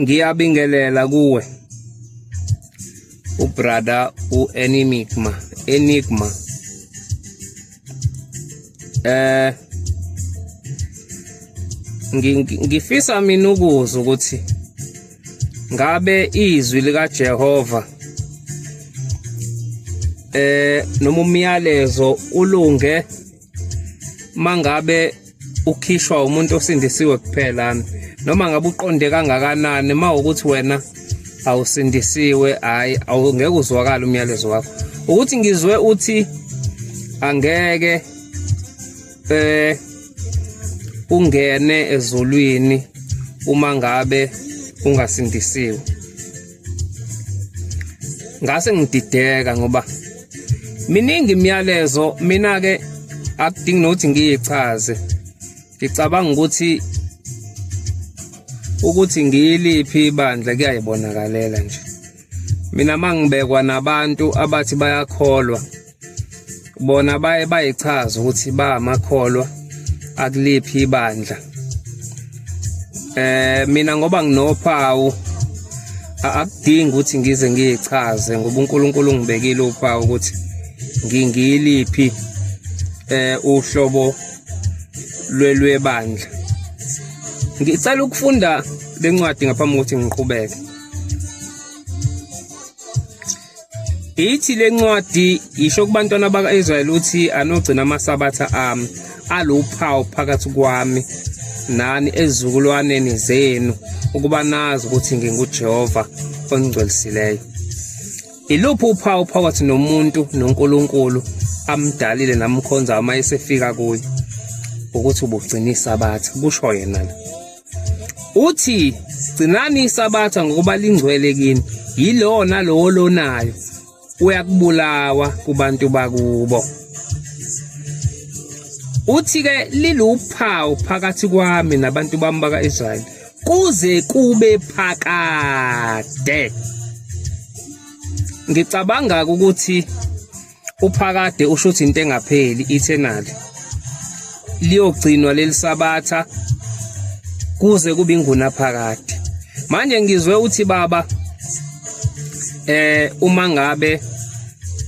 ngiyabingelela kuwe ubrother Enigma. Ngifisa mina ukuzwa ukuthi ngabe izwi lika Jehova noma umyalezo ulunge mangabe ukhishwa umuntu osindisiwe kuphela, noma ngabe uqonde kangakanani mawukuthi wena awusindisiwe, hayi awungeke uzwakala umyalezo wakho. Ukuthi ngizwe uthi angeke ungene ezulwini uma ngabe ungasindisiwe. Ngase ngidideka ngoba miningi imiyalezo, mina ke akudingi nokuthi ngiyichaze. Ngicabanga ukuthi ngiyiliphi ibandla kuyayibonakalela nje. Mina mangibekwa nabantu abathi bayakholwa, bona bayichaza ukuthi bayamakholwa akuliphi ibandla. Mina ngoba nginophawu akudingi ukuthi ngize ngiyichaze ngoba uNkulunkulu ungibekile uphawu ukuthi ngiyiliphi uhlobo lwebandla. Ngicela ukufunda lencwadi ngaphambi kokuthi ngiqhubeke. Ithi lencwadi isho kubantwana baka-Israyeli ukuthi anogcina amasabatha ami aluphawu phakathi kwami nani ezizukulwaneni zenu ukuba nazi ukuthi nginguJehova ongcwelisileyo. Iluphi uphawu phakathi nomuntu noNkulunkulu amdalile namkhonza uma esefika kuye? Ukuthi ubugcina isabatha, kusho yena la. Uthi gcinani isabatha ngokuba lingcwele kini, yilo nalowo lonayo uyakubulawa kubantu bakubo. Uthi ke liluphawu phakathi kwami nabantu bami baka-Israyeli kuze kube phakade. Ngicabanga ukuthi uphakade usho ukuthi into engapheli, eternal. Liyogcinwa leli sabatha kuze kube ingunaphakade. Manje ngizwe uthi baba uma ngabe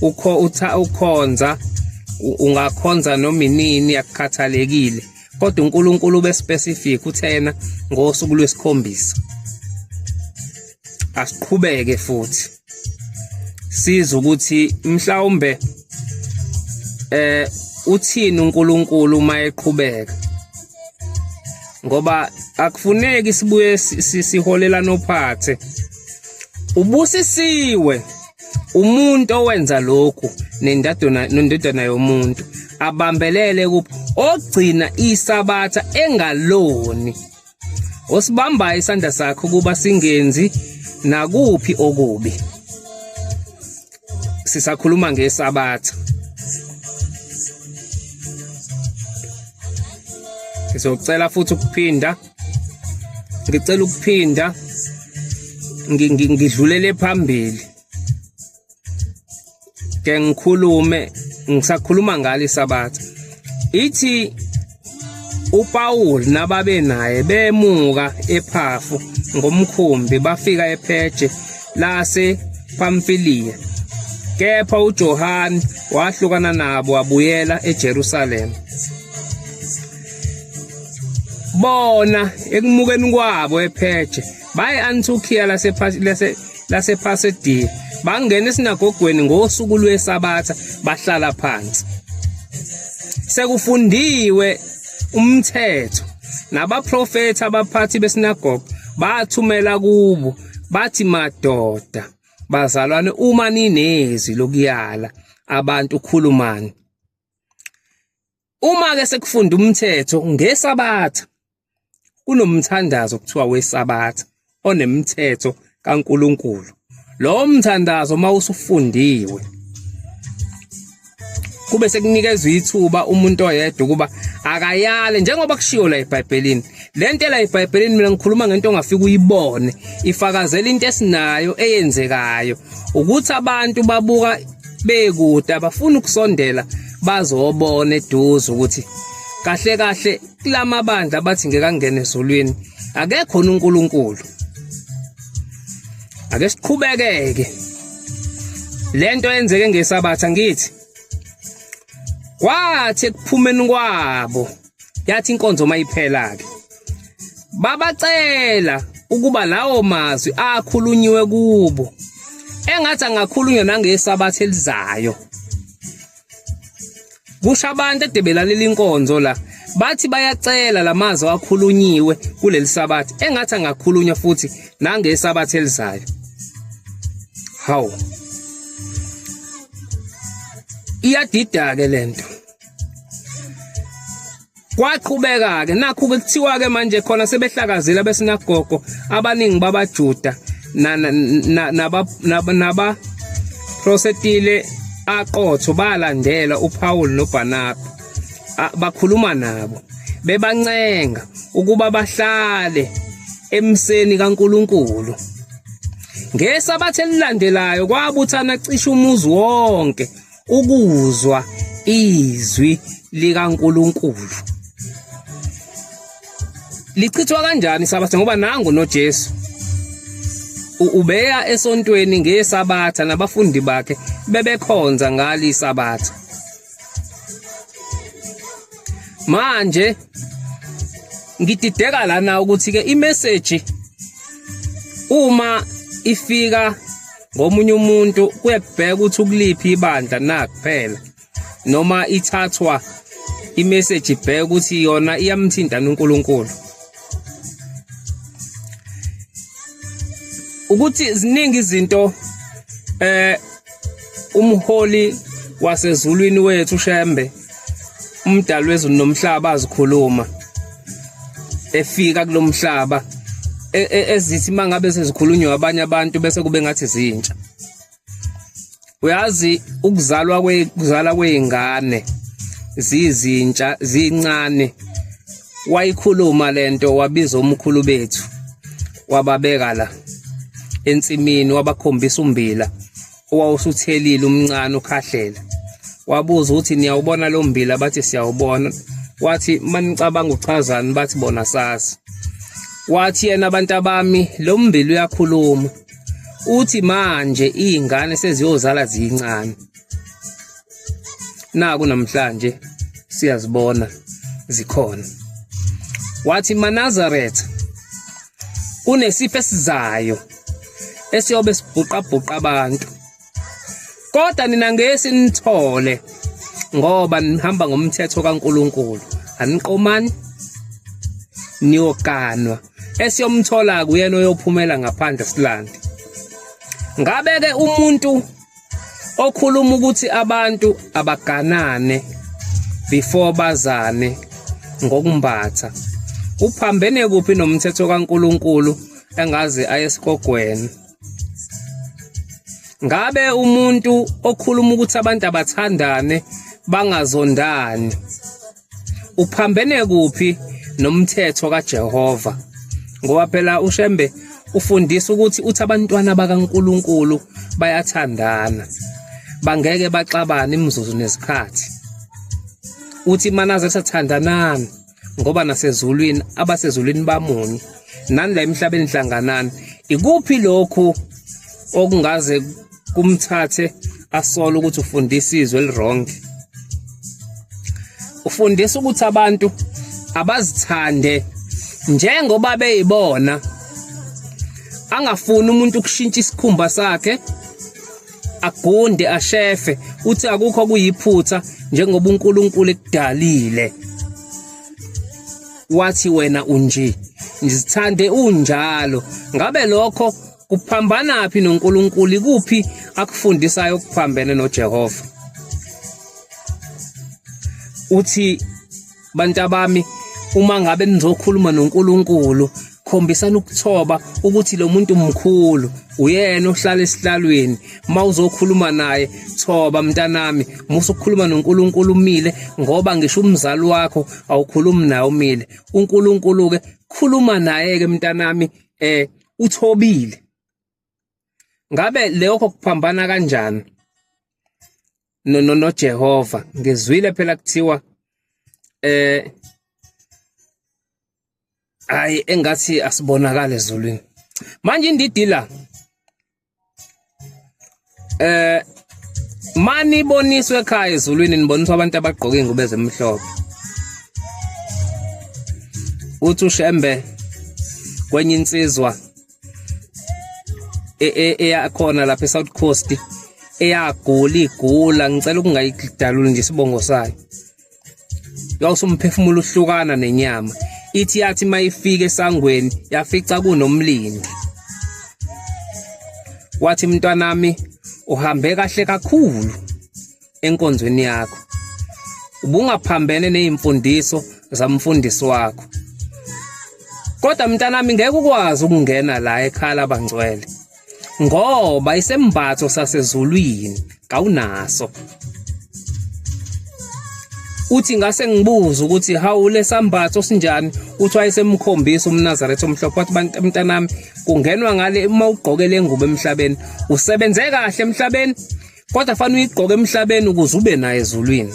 ukhonza ungakhonza noma inini yakukhathalekile, kodwa uNkulunkulu bespecific uthena ngosuku lwesikhombisa. Asiqhubeke futhi sizwe ukuthi mhlawumbe uthini uNkulunkulu uma eqhubeka, ngoba akufuneki sibuye siholela nophathe. Ubusisiwe umuntu owenza lokhu nendodana yomuntu abambelele kuphi, ogcina isabatha engaloni, osibamba isandla sakho kuba singenzi nakuphi okubi. Sisakhuluma ngesabatha. Ngizocela futhi ukuphinda, ngicela ukuphinda ngidlulele phambili ke ngikhulume, ngisakhuluma ngale isabatha. Ithi uPaul nababe naye bemuka ePhafu ngomkhumbi bafika ePheje lase Pamfilia, kepha uJohane wahlukana nabo wabuyela eJerusalem. Bona ekumukeni kwabo ePheje baye Antiochia lase Pisidia, bangena esinagogweni ngosuku lwesabatha bahlala phansi. Sekufundiwe umthetho nabaprofeti abaphathi besinagoge bathumela kubo bathi, madoda bazalwane, uma ninezi lokuyala abantu ukhulumani. Uma ke sekufunda umthetho ngesabatha, kunomthandazo kuthiwa wesabatha onemithetho kaNkulunkulu. Lo mthandazo mawusufundiwe kube sekunikezwe ithuba umuntu oyedwa ukuba akayale, njengoba kushiwo la eBhayibhelini. Lento la eBhayibhelini mina ngikhuluma ngento ongafika uyibone, ifakazela into esinayo eyenzekayo, ukuthi abantu babuka bekude abafuna ukusondela bazobona eduze ukuthi kahle kahle kulamabandla bathi ngeke angene ezulwini akekho uNkulunkulu. Ake siqhubekeke lento yenzeke ngesabatha ngithi kwathi ekuphumeni kwabo yathi inkonzo mayiphela ke babacela ukuba lawo mazwi akhulunyiwe kubo engathi angakhulunywa nangesabatha elizayo. Kusho abantu edebelalela inkonzo la bathi bayacela lamazwi akhulunyiwe kuleli sabatha engathi angakhulunywa futhi nangesabatha elizayo. Hawu iyadida ke lento. Kwaqhubeka ke nakho kuthiwa ke manje khona sebehlakazela besinagogo abaningi babaJuda naba prosetile aqotho balandela uPaul noBarnaba bakhuluma nabo bebancenga ukuba bahlale emseni kaNkuluNkulu. Ngesabatha elilandelayo kwabuthana cishe umuzi wonke ukuzwa izwi likaNkuluNkulu. Lichithwa kanjani isabatha ngoba nangu noJesu ubeya esontweni ngesabatha nabafundi bakhe bebekhonza ngali isabatha. Manje ngidideka lana ukuthi ke imessage uma ifika ngomunye umuntu kuyabheka ukuthi ukuliphi ibandla na kuphela noma ithathwa imessage ibheka ukuthi yona iyamthinta uNkulunkulu. Ukuthi ziningi izinto umholi wasezulwini wethu Shembe umdali wezulu nomhlaba azikhuluma efika kulomhlaba ezithi mangabe sezikhulunywa abanye abantu bese kube ngathi zintsha. Uyazi ukuzalwa kweingane zizintsha zincane wayikhuluma lento wabiza umkhulu bethu wababeka la ensimini wabakhombisa umbila owawusuthelile umncane ukhahlela wabuza ukuthi niyawubona lo mbila bathi siyawubona wathi manicabanga uchazani bathi bona sazi wathi yena abantu abami lo mbila uyakhuluma uthi manje izingane seziyozala zincane naku namhlanje siyazibona zikhona wathi maNazaretha unesifo esizayo esiyobe sibhuqabhuqa abantu kodwa nina ngeke nithole ngoba nihamba ngomthetho kaNkuluNkulu aniqomani niyoganwa esiyomthola kuyena oyophumela ngaphandle silande. Ngabe ke umuntu okhuluma ukuthi abantu abaganane before bazane ngokumbatha uphambene kuphi nomthetho kaNkuluNkulu engaze ayesikogweni? Ngabe umuntu okhuluma ukuthi abantu abathandane bangazondani uphambene kuphi nomthetho kaJehova? Ngoba phela uShembe ufundisa ukuthi uthi abantwana bakaNkuluNkulu bayathandana bangeke baxabane imizuzu nesikhathi. Uthi manazetha thandanani ngoba nasezulwini abasezulwini bamunye nani la emhlabeni hlanganani. Ikuphi lokhu okungaze kumthathe asola ukuthi ufundisa izwe elirong? Ufundisa ukuthi abantu abazithande njengoba beyibona, angafuni umuntu ukushintsha isikhumba sakhe agunde ashefe uthi akukho kuyiphutha njengoba uNkulunkulu ekudalile. Wathi wena unje ngizithande unjalo. Ngabe lokho kuphambana phi noNkulunkulu? Ikuphi akufundisayo okuphambene noJehova? Uthi bantu bami uma ngabe nizokhuluma noNkulunkulu khombisana ukuthoba ukuthi lo muntu mkhulu uyena ohlala esihlalweni. Mawuzokhuluma naye thoba mntanami, musukhuluma noNkulunkulu umile ngoba ngisho umzali wakho awukhulumi naye umile. uNkulunkulu ke khuluma naye ke mntanami uthobile. Ngabe lokho kuphambana kanjani noJehova? Ngizwile phela kuthiwa hayi engathi asibonakala ezulwini manje indidi la mani boniswe ekhaya ezulwini niboniswa abantu abagqoke ingubo ezimhlophe uthi ushembe kwenye insizwa eyakhona lapha eSouth Coast igula ngicela ukungayidaluli nje isibongo sayo yawusumphefumulo uhlukana nenyama ithi yathi mayifika esangweni yafica kunomlindi wathi mntwanami uhambe kahle kakhulu enkonzweni yakho ubungaphambene nezimfundiso zamfundisi wakho kodwa mntanami ngeke ukwazi ukungena la ekhaya labangcwele ngoba isembatho sasezulwini kawunaso uthi ngase ngibuza ukuthi hawu lesambatho sinjani uthi wayesemkhombisa umNazaretha omhlophe wathi mntanami kungenwa ngale uma ugqoke lengubo emhlabeni usebenze kahle emhlabeni kodwa fanele uyigqoke emhlabeni ukuze ube naye ezulwini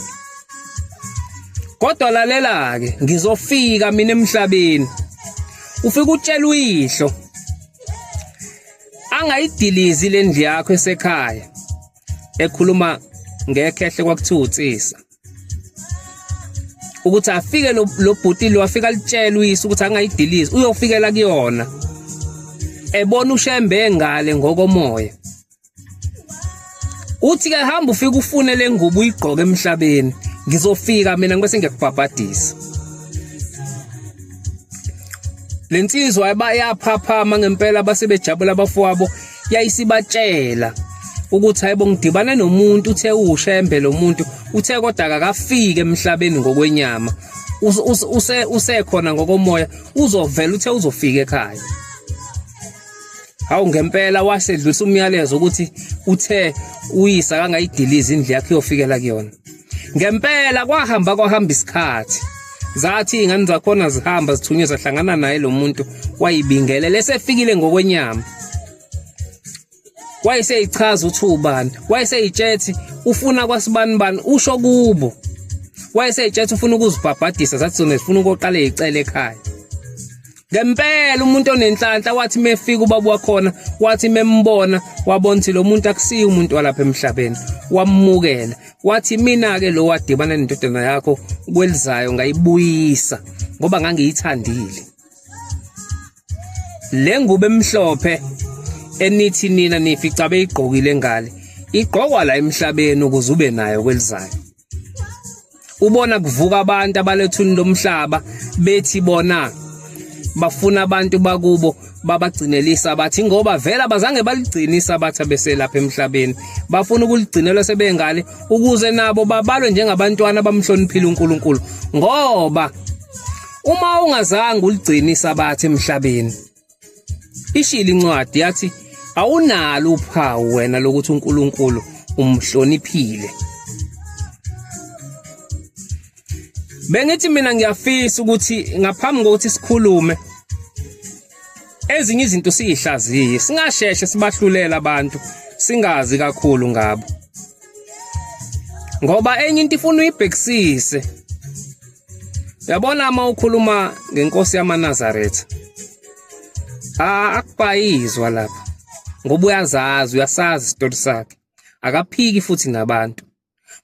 kodwa lalela ke ngizofika mina emhlabeni ufika utshela uyihlo angayidilizi lendlu yakho esekhaya ekhuluma ngekhehle kwakuthiwa utsisa ukuthi afike lo bhuti lo afika litshela uyise ukuthi angayidilizi uyofikela kuyona ebona ushembe ngale ngokomoya uthi ke hamba ufike ufune lengubo uyigqoke emhlabeni ngizofika mina ngibese ngiyakubhabhadisa lensizwa abayaphaphama ngempela abasebejabula abafowabo yayisibatshela ukuthi hayibo ngidibane nomuntu uthe ushembe lo muntu uthe kodwa akafike emhlabeni ngokwenyama usekhona ngokomoya uzovela uthe uzofika ekhaya hawu ngempela wasedlulisa umyalezo ukuthi uthe uyisa kangayidiliza indlu yakhe yofikela kuyona ngempela kwahamba isikhathi zathi ingane zakhona zihamba zithunywe zahlangana naye lo muntu wayibingele lesefikile ngokwenyama wayeseyichaza uthi ubani wayeseyitshethi ufuna kwasibani bani usho kubo wayeseyitshethi ufuna ukuzibhabhadisa zathi zona zifuna ukoqala ezicela ekhaya ngempela umuntu onenhlanhla wathi mefika ubaba wakhona wathi membona wabona ukuthi lo muntu akusiyo umuntu walapha emhlabeni wamukela wathi mina ke lo wadibana nendodana yakho kwelizayo ngayibuyisa ngoba ngangiyithandile le ngubo emhlophe enithi nina nifica beyigqokile ngale igqokwa la emhlabeni ukuze ube nayo kwelizayo ubona kuvuka abantu abalethuni lomhlaba bethi bona bafuna abantu bakubo babagcinelisa bathi ngoba vela bazange baligcinisa abatha beselapha emhlabeni bafuna ukuligcinelwa sebengale ukuze nabo babalwe njengabantwana bamhloniphile uNkulunkulu ngoba uma ungazange uligcinisa abatha emhlabeni ishila incwadi yathi awunalo uphawu wena lokuthi uNkulunkulu umhloniphile bengithi mina ngiyafisa ukuthi ngaphambi kokuthi sikhulume ezinye izinto siyihlaziye singasheshe sibahlulela abantu singazi kakhulu ngabo ngoba enye into ifuna uyibhekisise yabona uma ukhuluma ngenkosi yamaNazaretha akubhayizwa lapha ngoba uyasazi isitori sakhe akaphiki futhi nabantu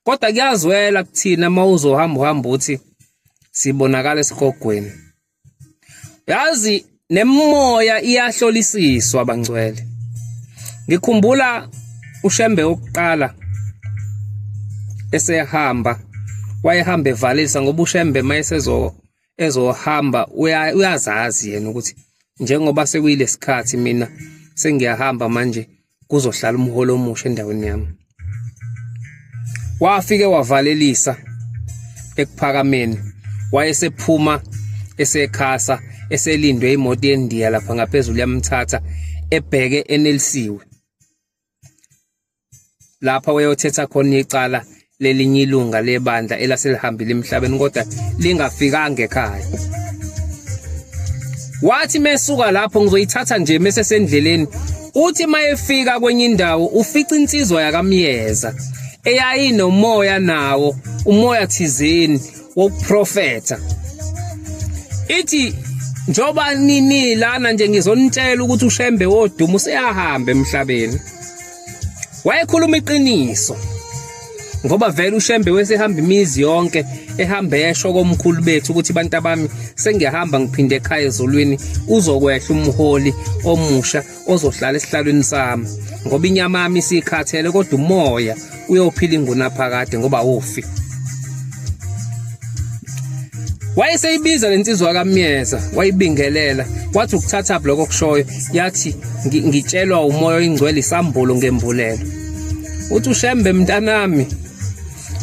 kodwa kuyazwela kuthina uma uzohamba uthi sibonakala esigogweni yazi nemoya iyahlolisiswa abangcwele ngikhumbula ushembe oqala esehamba wayehamba evalisa ngoba ushembe ezohamba uyazazi yena ukuthi njengoba sekuyile sikhathi mina sengiyahamba manje kuzohlala umholo omusha endaweni yami wafike wavalelisa ekuphakameni wayesephuma esekhasa eselindwe imoto yendiya lapha ngaphezulu yamthatha ebheke enelisiwe lapha wayothetha khona icala lelinye ilunga lebandla elaselihambile emhlabeni kodwa lingafikanga ekhaya wathi mesuka lapho ngizoyithatha nje mase sendleleni uthi mayefika kwenye indawo ufica insizwa yakamyeza eyayinomoya nawo umoya thizeni wokuprofetha ithi njoba nini lana nje ngizonitshela ukuthi uShembe woduma useyahamba emhlabeni. Wayekhuluma iqiniso. Ngoba vele uShembe wesehamba imizi yonke ehamba esho komkhulu bethu ukuthi bantu abami sengiyahamba ngiphinde ekhaya ezolweni uzokwehla umholi omusha ozohlala esihlalweni sami ngoba inyama yami isikhathele kodwa umoya uyophila ingunaphakade ngoba ufi. Wayeseyibiza lensizwa kaMyeza wayibingelela wathi ukuthatha bloko kushoyo yathi ngitshelwa umoya oyingcwele isambulo ngembulelo. Uthi uShembe mntanami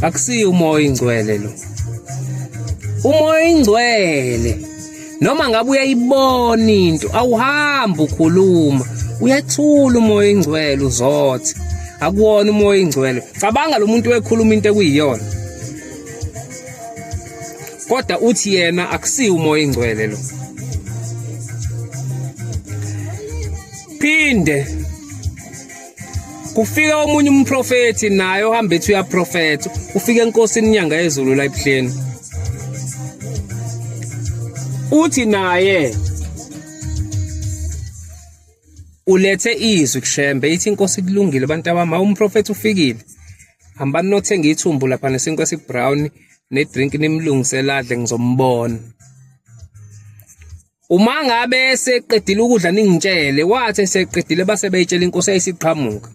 akusiyo umoya oyingcwele lo. Umoya oyingcwele noma ngabe uyayibona into awuhambi ukhuluma uyathula umoya oyingcwele uzothe akuwona umoya oyingcwele. Cabanga lo muntu wekhuluma into ekuyiyona kodwa uthi yena akusiyo umoya oyingcwele lo. Phinde kufika omunye umprofeti naye ohamba ethi uyaprofeta ufika enkosini inyanga yezulu la ebuhleni. Uthi naye ulethe izwi kuShembe ithi inkosi kulungile bantu abami umprofeti ufikile. Hambani nothenga ithumbu lapha nesinkwa esibrown nedrink nimlungiseladle ngizombona. Uma ngabe eseqedile ukudla ningitshele wathi eseqedile base beyitshela inkosi ayisiqhamuka.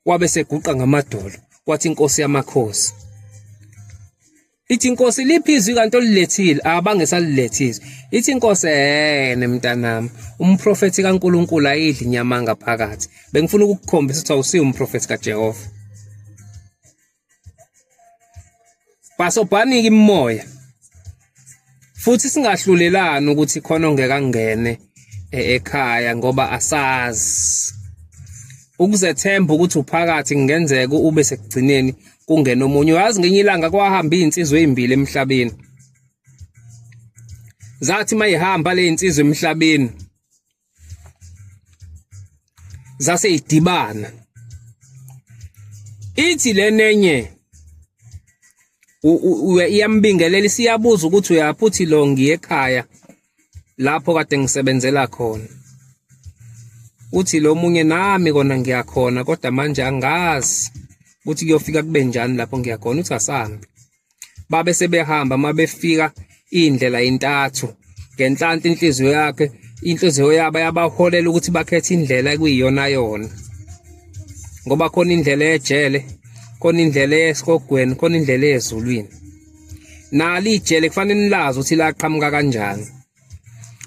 Wabe seguqa ngamadolo wathi inkosi yamakhosi. Ithi inkosi liphi izwi kanti olilethile abangesalilethizwe. Ithi inkosi mntanami umprofeti kaNkulunkulu ayidli inyama ngaphakathi. Bengifuna ukukukhombisa ukuthi awusiyo umprofeti kaJehova. Basobhaniki imoya. Futhi singahlulelani ukuthi khona ongeka ngene ekhaya ngoba asazi. Ukuzethemba ukuthi uphakathi ngenzeka ube sekugcineni kungena omunye. Wazi ngenye ilanga kwahamba izinsizwe ezimbili emhlabeni. Zathi mayihamba le zinsizwe emhlabeni zase idibana. Ithi lenenye iyambingelela siyabuza ukuthi uyaphuthi lo ngiye ekhaya lapho kade ngisebenzela khona. Uthi lo munye nami kona ngiyakhona kodwa manje angazi ukuthi kuyofika kube njani lapho ngiyakhona. Uthi asambi. Babe sebehamba mabefika indlela intathu ngenhlanhla inhliziyo yakhe inhliziyo yabo yabaholela ukuthi bakhethe indlela ekuyiyona yona. Ngoba khona indlela ejele khona indlela esikogweni khona indlela ezulwini. Nali ijele kufanele nilazi ukuthi laqhamuka kanjani.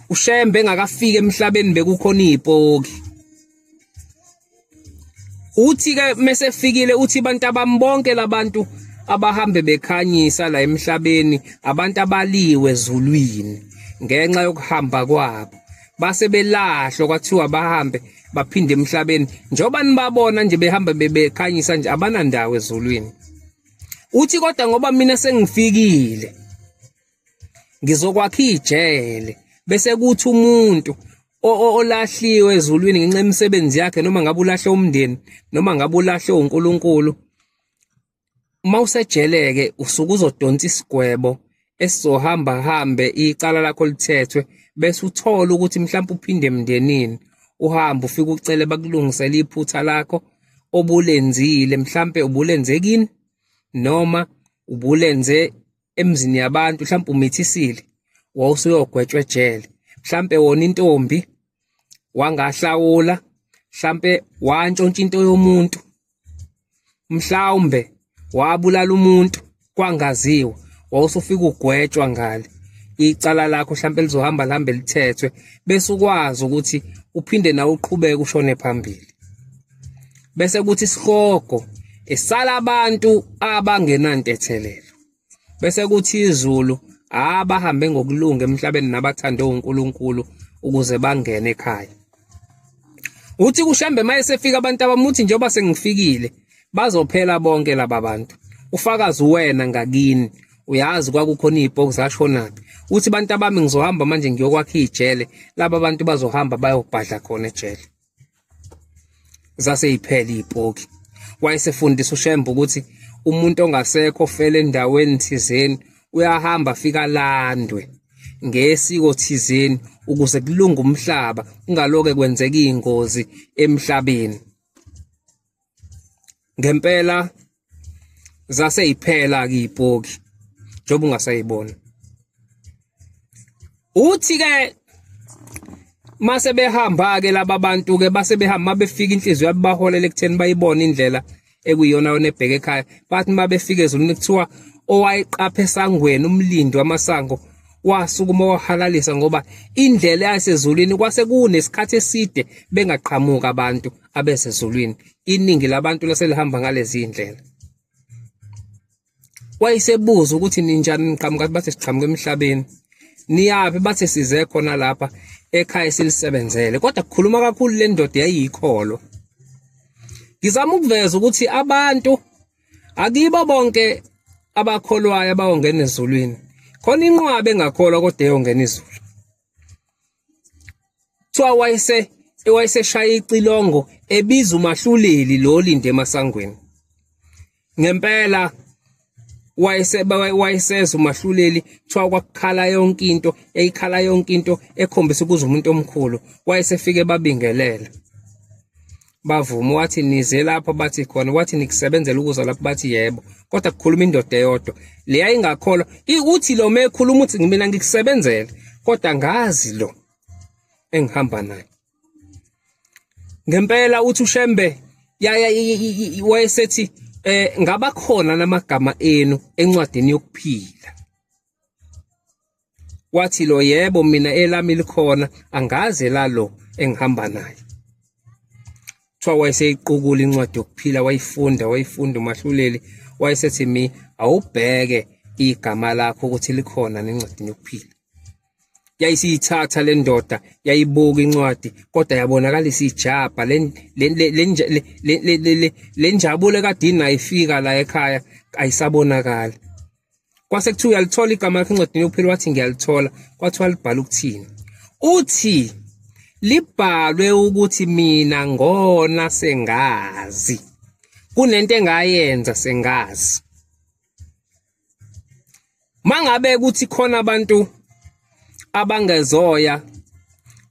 uShembe engakafika emhlabeni bekukhona izipoki. Uthi ke mesefikile uthi bantu abambonke labantu abahambe bekhanyisa la emhlabeni abantu abaliwe ezulwini ngenxa yokuhamba kwabo. Base belahlwa kwathiwa bahambe baphinde emhlabeni njoba nibabona nje behamba bekhanyisa nje abanandawo ezulwini. Uthi kodwa ngoba mina sengifikile ngizokwakha ijele bese kuthi umuntu olahliwe ezulwini ngenxa yemisebenzi yakhe noma ngabe ulahle umndeni noma ngabe ulahle uNkulunkulu mawusejeleke usuku uzodonsa isigwebo esizohamba hambe icala lakho lithethwe bese uthola ukuthi mhlawumbe uphinde emndenini uhamba ufike ucele bakulungisele iphutha lakho obulenzile mhlawumbe ubulenzekini noma ubulenze emzini yabantu mhlawumbe umithisile wawusuyogwetshwa ejele mhlawumbe wona intombi wangahlawula mhlawumbe wantshontsha into yomuntu mhlawumbe wabulala umuntu kwangaziwa wawusufika ugwetshwa ngale icala lakho mhlawumbe lizohamba lihambe lithethwe bese ukwazi ukuthi uphinde nawe uqhubeke ushone phambili. Bese kuthi isihogo esala abantu abangenantethelelo. Bese kuthi izulu abahambe ngokulunga emhlabeni nabathande uNkulunkulu ukuze bangene ekhaya. Uthi kuShembe mayesefika abantu abamuthi njengoba sengifikile bazophela bonke laba bantu. Ufakazi wena ngakini uyazi kwakukhona izipoki zashonaphi. Uthi bantu abami ngizohamba manje ngiyokwakha ijele laba bantu bazohamba bayobhadla khona ejele. Zase iphela izipoki. Wayesefundisa uShembe ukuthi umuntu ongasekho ofela endaweni thizeni uyahamba afika landwe ngesiko thizeni ukuze kulunge umhlaba ungaloke kwenzeka ingozi emhlabeni. Ngempela zase iphela ke ibhoki njengoba ungasayibona. Uthi ke mase behamba ke laba bantu ke base behamba befika inhliziyo yabo baholele ekutheni bayibona indlela ekuyiyona yona ebheke ekhaya. Bathi mabefika ezulwini kuthiwa owayiqapha esangweni umlindi wamasango wasukuma wahalalisa ngoba indlela yasezulwini kwase kunesikhathi eside bengaqhamuka abantu abesezulwini. Iningi labantu laselihamba ngalezi indlela. Wayesebuza ukuthi ninjani niqhamuka, bathi siqhamuka emhlabeni. Niyaphi? Bathi size khona lapha ekhaya silisebenzele. Kodwa kukhuluma kakhulu le ndoda yayiyikholo. Ngizama ukuveza ukuthi abantu akibo bonke abakholwayo abawongena ezulwini. Khona inqwabe engakholwa kodwa eyongena izulu. Kuthiwa wayeseshaya icilongo ebiza umahluleli lo linde emasangweni. Ngempela wayeseza umahluleli kuthiwa kwakukhala yonke into, eyikhala yonke into ekhombisa ukuze umuntu omkhulu. Wayesefike babingelela. Bavuma wathi nize lapha, bathi khona, wathi nikusebenzela ukuza lapha, bathi yebo. Kodwa kukhuluma indoda eyodwa le yayingakholwa. Uthi lo mekhuluma uthi mina ngikusebenzele kodwa ngazi lo engihamba naye. Ngempela uthi uShembe wayesethi ngaba khona namagama enu encwadini yokuphila. Wathi lo yebo mina elami likhona, angaze lalo engihamba naye. Kuthiwa wayeseyiqukula incwadi yokuphila, wayifunda umahluleli. Wayesethi mi awubheke igama lakho ukuthi likhona nencwadini yokuphila. Yayisiyithatha le ndoda yayibuka incwadi kodwa yabonakalisa ijabha le njabule kade inayifika la ekhaya ayisabonakala. Kwase kuthiwa uyalithola igama lakho encwadini yokuphila, wathi ngiyalithola. Kwathiwa libhala ukuthini? Uthi libhalwe ukuthi mina ngona sengazi, kunento engayenza sengazi. Mangabe ukuthi khona abantu abangezoya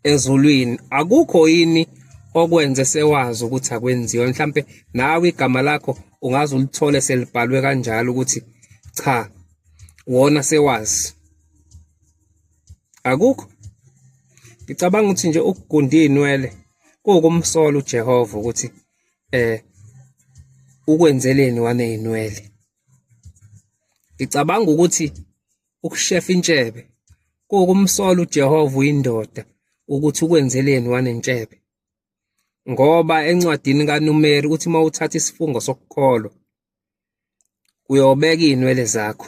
ezulwini, akukho yini okwenze sewazi ukuthi akwenziwe? Mhlambe nawe igama lakho ungaze ulithole selibhalwe kanjalo ukuthi cha wona sewazi. Akukho. Ngicabanga ukuthi nje ukugunda inwele kukumsola uJehova ukuthi ukwenzeleni wane inwele. Ngicabanga ukuthi ukushefa intshebe kukumsola uJehova uyindoda ukuthi ukwenzeleni wane intshebe. Ngoba encwadini kaNumeri uthi mawuthatha isifungo sokukholwa uyobeka inwele zakho,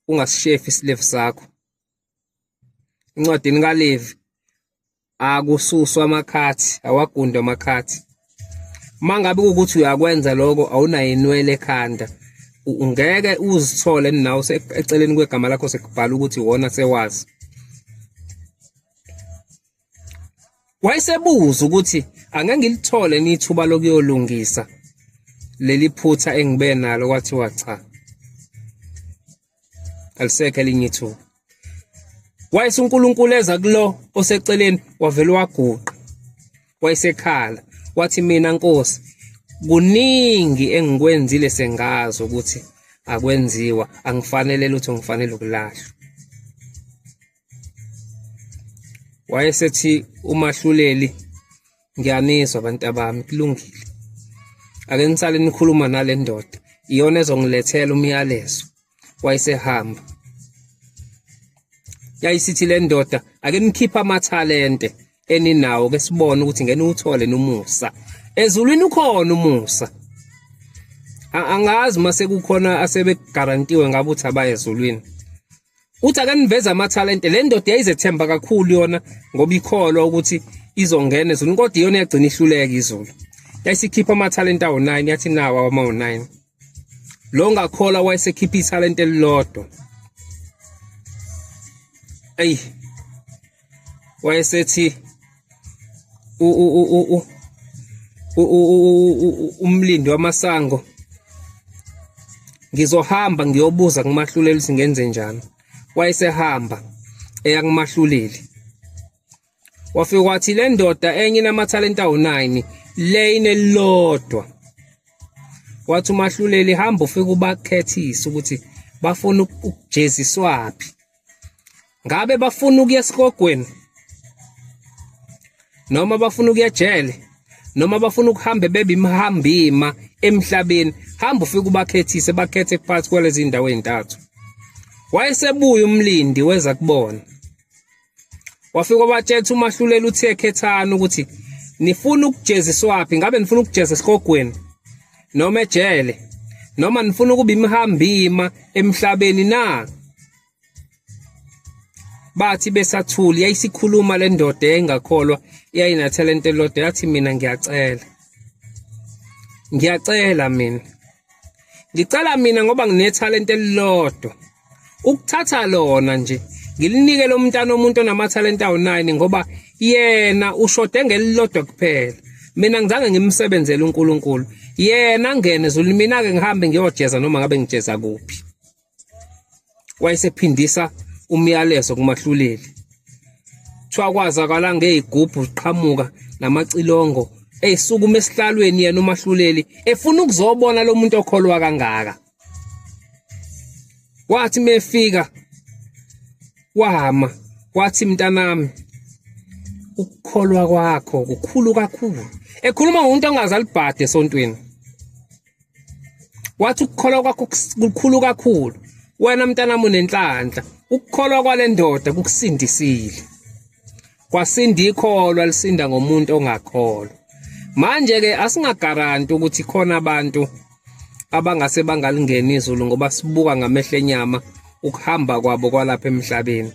ungasishefi isilevu sakho. Encwadini kaLevi akususwa amakhathi, awagundwa amakhathi. Mangabe ukuthi uyakwenza lokho awunayo inwele ekhanda, ungeke uzithole nawo eceleni kwegama lakho sekubhala ukuthi wona sewazi. Wayesebuza ukuthi angeke ngilithole nithuba lokuyolungisa leli phutha engibe nalo. Kwathiwa cha, alisekho elinye ithuba. Wayese uNkulunkulu eza kulo oseceleni wavela waguqa, wayesekhala wathi mina Nkosi kuningi engikwenzile sengazi ukuthi akwenziwa, angifanele lutho, ngifanele ukulahlwa. Wayesethi umahluleli ngiyanizwa abantu bami, kulungile, ake nisale nikhuluma nale ndoda, iyona ezongilethela umyalezo. Wayesehamba. Yayisithi le ndoda ake nikhipha amathalente eninawo ke sibone ukuthi ngene uthole numusa. Ezulwini ukhona umusa. Angazi mase kukhona asebegarantiwe ngabe uthi abaye ezulwini. Uthi ake niveza amathalente. Le ndoda yayizethemba kakhulu yona ngoba ikholwa ukuthi izongena ezulwini, kodwa iyona yagcina ihluleka izulu. Yayisikhipha amathalente awu9, yathi nawo ama9. Lo ngakholwa wayesekhipha ithalente elilodwa. Wayesethi umlindi wamasango, ngizohamba ngiyobuza kumahluleli singenze njani. wayesehamba eya kumahluleli. Wafika wathi le ndoda enye inamathalenta awu9 le inelodwa. Wathi umahluleli hamba ufike ubakhethisa ukuthi bafuna ukujeziswaphi. Ngabe bafuna ukuya esikogweni noma bafuna ukuya ejele noma bafuna ukuhamba bebe imhambima emhlabeni. Hamba ufike ubakhethise bakhethe phakathi kwalezi indawo ezintathu. Wayesebuya umlindi weza kubona. Wafika wabathetha umahluleli uthe khethana ukuthi nifuna ukujeziswaphi. Ngabe nifuna ukujeza esikogweni noma ejele noma nifuna ukuba imhambima emhlabeni na? Bathi besathuli yayisikhuluma le ndoda engakholwa iyayina talent elodwa yathi mina ngiyacela mina ngoba ngine talent elilodwa ukuthatha lona nje ngilinike lo mntana omuntu onamathalenta awu9 ngoba yena ushode ngelilodwa kuphela. Mina ngizange ngimsebenzele uNkulunkulu, yena ngene ezulwini, mina ke ngihambe ngiyojeza noma ngabe ngijeza kuphi. Wayesephindisa umyalezo kumahluleli. Kwakwazakala ngezigubhu ziqhamuka namacilongo eyisukuma esihlalweni yena umahluleli efuna ukuzobona lo muntu okholwa kangaka. Wathi mefika wahama wathi mntanami ukukholwa kwakho kukhulu kakhulu. Ekhuluma ngomuntu ongazalibhade esontweni. Wathi ukukholwa kwakho kukhulu kakhulu. Wena mntanami unenhlanhla. Ukukholwa kwale ndoda kukusindisile. Kwasindi ikholwa lisinda ngomuntu ongakholwa. Manje ke asingagaranti ukuthi khona abantu abangase bangalingena izulu ngoba sibuka ngamehlo enyama ukuhamba kwabo kwalapha emhlabeni.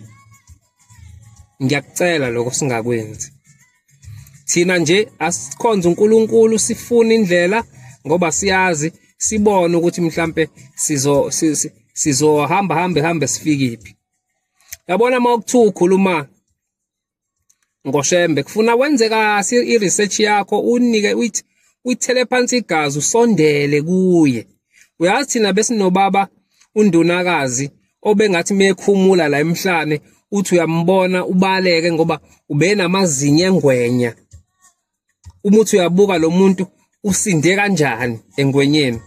Ngiyakucela lokho singakwenzi. Thina nje asikhonza uNkulunkulu, sifuna indlela ngoba siyazi sibone ukuthi mhlambe sizohamba sifikiphi. Yabona mawukuthiwa ukhuluma ngoshembe kufuna wenze kahle i-research yakho, unike uyithele phansi igazi usondele kuye. Uyazi thina besinobaba undunakazi obengathi mekhumula la emhlane uthi uyambona ubaleke ngoba ubenamazinyo engwenya. Umuthi uyabuka lo muntu usinde kanjani engwenyeni.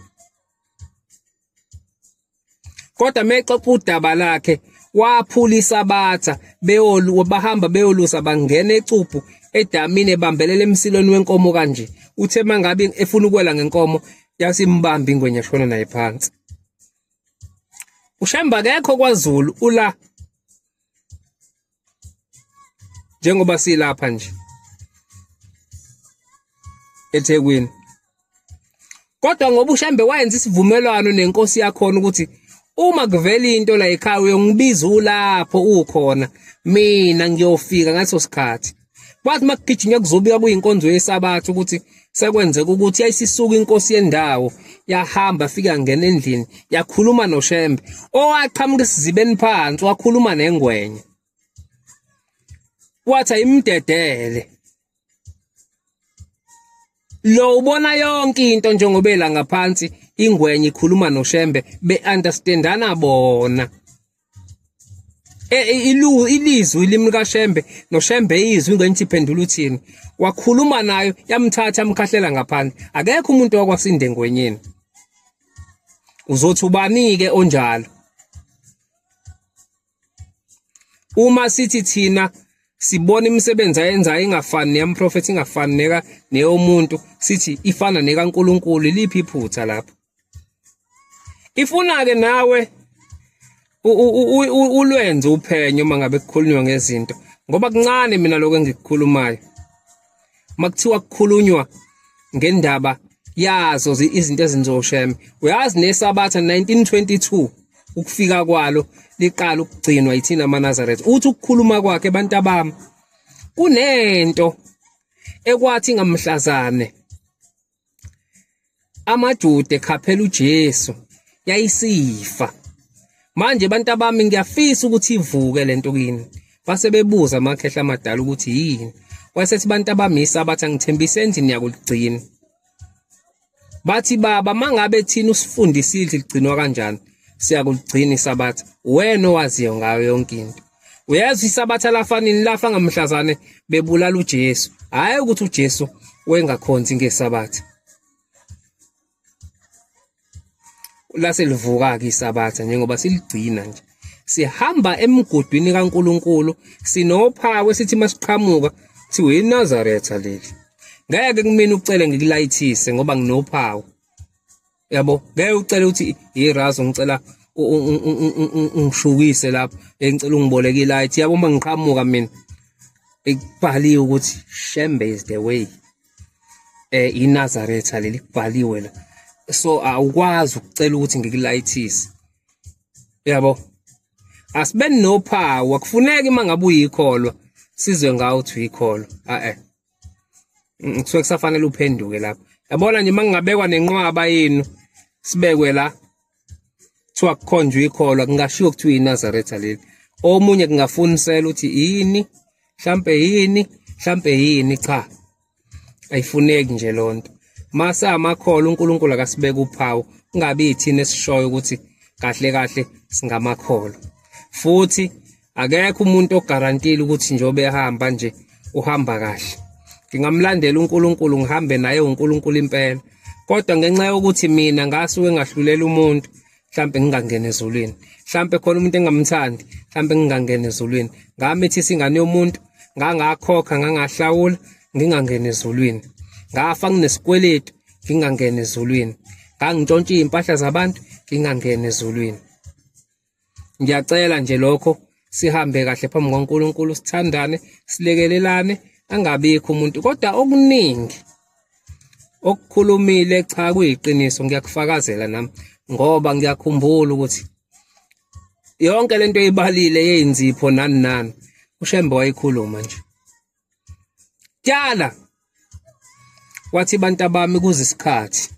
Kodwa mexoxa udaba lakhe waphulisa abatha bahamba beyolusa bangena ecuphu edamini ebambelele emsilweni wenkomo kanje. Uthe mangabe efuna ukwela ngenkomo yasimbamba ingwenya shona naye phansi. Ushamba akekho kwaZulu ula njengoba silapha nje eThekwini. Kodwa ngoba uShambe wayenza isivumelwano nenkosi yakhona ukuthi uma kuvela into la ekhaya uyongibiza ulapho ukhona, mina ngiyofika ngaso sikhathi. Kwathi makugijinywa kuzobuya kuyinkonzo yesabatha ukuthi sekwenzeka ukuthi yayisisuka inkosi yendawo yahamba afika ngena endlini yakhuluma noShembe owaqhamuka isizibeni phansi wakhuluma nengwenya. Wathi ayimdedele lo ubona yonke into njengoba ela ngaphansi ingwenya ikhuluma noShembe be-understandana bona. Ilizwi ilimi kaShembe noShembe izwi ingwenya iphendula uthini. Wakhuluma nayo yamthatha amkhahlela ngaphandle. Akekho umuntu wakwasinde engwenyeni. Uzothi ubanike onjalo. Uma sithi thina sibona imisebenzi ayenzayo ingafani neyamprofethi ingafani neyomuntu, sithi ifana nekaNkulunkulu, liphi iphutha lapho? Ifuna ke nawe ulwenze uphenyo mangabe kukhulunywa ngezinto ngoba kuncane mina lokho engikukhulumayo. Makuthiwa kukhulunywa ngendaba yazo izinto ezinzoShembe. Uyazi nesabatha 1922 ukufika kwalo liqala ukugcinwa yithina amaNazaretha. Uthi ukukhuluma kwakhe abantu bami kunento ekwathi ngamhlazane amaJuda ekhaphela uJesu yayisifa. Manje abantu bami ngiyafisa ukuthi ivuke lento kini. Base bebuza amakhehla amadala ukuthi yini. Wasethi abantu bami isabatha ngithembise endini yakuligcina. Bathi baba mangabe thina usifundisile ligcinwa kanjani, siyakuligcina isabatha wena owaziyo ngayo yonke into. Uyazi isabatha lafanini lafa ngamhlazane bebulala uJesu, hayi ukuthi uJesu wengakhonzi ngesabatha. Lase livuka ke isabatha njengoba siligcina nje. Sihamba emgodwini kaNkuluNkulu, sinophawu esithi masiqhamuka kuthiwe iNazaretha leli. Ngeke kumina ucele ngikulayithise ngoba nginophawu. Yabo, ngeke ucele uthi irazo ngicela ungishukise lapha, ngicela ungiboleke ilight. Yabo uma ngiqhamuka mina ekubhaliwe ukuthi Shembe is the way. iNazaretha leli kubhaliwe la. So awukwazi ukucela ukuthi ngikulayithise. Yabo, asibe nophawu, akufuneki mangabe uyikholwa sizwe ngawo uthi uyikholwa. Kusuke kusafanele uphenduke lapho. Yabona nje mangingabekwa nenqwaba yenu sibekwe la kuthiwa kukhonjwe ikholwa, kungashiwo kuthiwa iNazaretha leli. Omunye kungafunisela ukuthi yini, mhlampe yini, cha. Ayifuneki nje lonto. Mase amakholwa uNkulunkulu akasibeka uphawu, kungabi yithina esishoyo ukuthi kahle kahle singamakholwa. Futhi akekho umuntu ogarantile ukuthi njobe ehamba nje uhamba kahle. Ngingamlandela uNkulunkulu ngihambe naye uNkulunkulu impela. Kodwa ngenxa yokuthi mina ngasuke ngahlulela umuntu, mhlambe ngingangena ezulwini. Mhlambe khona umuntu engamthandi, mhlambe ngingangena ezulwini. Ngamithisa ingane yomuntu, ngangakhokha, ngangahlawula, ngingangena ezulwini. Ngafa nginesikweletu, ngingangena ezulwini. Ngangintshontshe impahla zabantu, ngingangena ezulwini. Ngiyacela nje lokho sihambe kahle phambi kwaNkulunkulu, sithandane, silekelelane, angabikho umuntu. Kodwa okuningi okukhulumile cha kuyiqiniso, ngiyakufakazela nami ngoba ngiyakhumbula ukuthi yonke lento eyibalile yenzipho nani uShembe wayikhuluma nje. Tyala wathi bantu bami kuze isikhathi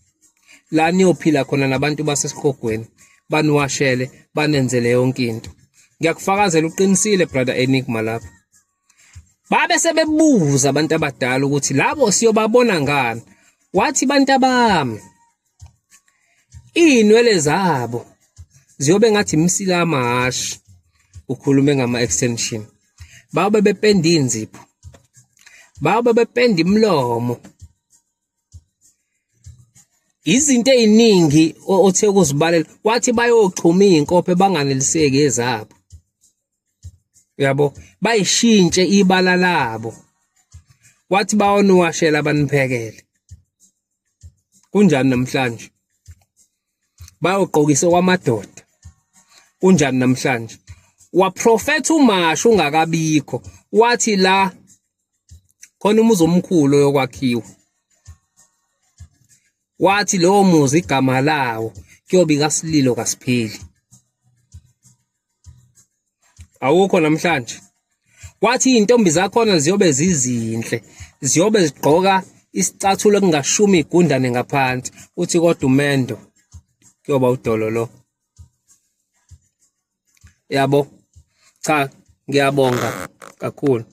la niyophila khona nabantu basesihogweni, baniwashele, banenzele yonke into. Ngiyakufakazela uqinisile brother Enigma lapha. Babe sebebuza abantu abadala ukuthi labo siyobabona ngani. Wathi bantu bami inwele zabo ziyobe ngathi imsila amahashi, ukhulume ngama extension. Babe bependa inzipho, babe bependa imlomo. Izinto eziningi othe ukuzibalela. Wathi bayochuma izinkophe banganeliseki ezabo. Yabo, bayishintshe ibala labo. Wathi bawoniwashela baniphekele. Kunjani namhlanje? Bayogqokisa kwamadoda. Kunjani namhlanje? Waprofetha umasho ungakabikho. Wathi la khona umuzi omkhulu yokwakhiwa. Wathi lowo muzi igama lawo kuyobika Sililo kaSiphili. Awukho namhlanje. Wathi intombi zakhona ziyobe zizinhle, ziyobe zigqoka isicathulo ekungashumi igundane ngaphansi. Uthi kodwa umendo kuyoba udololo. Yabo, cha ngiyabonga kakhulu.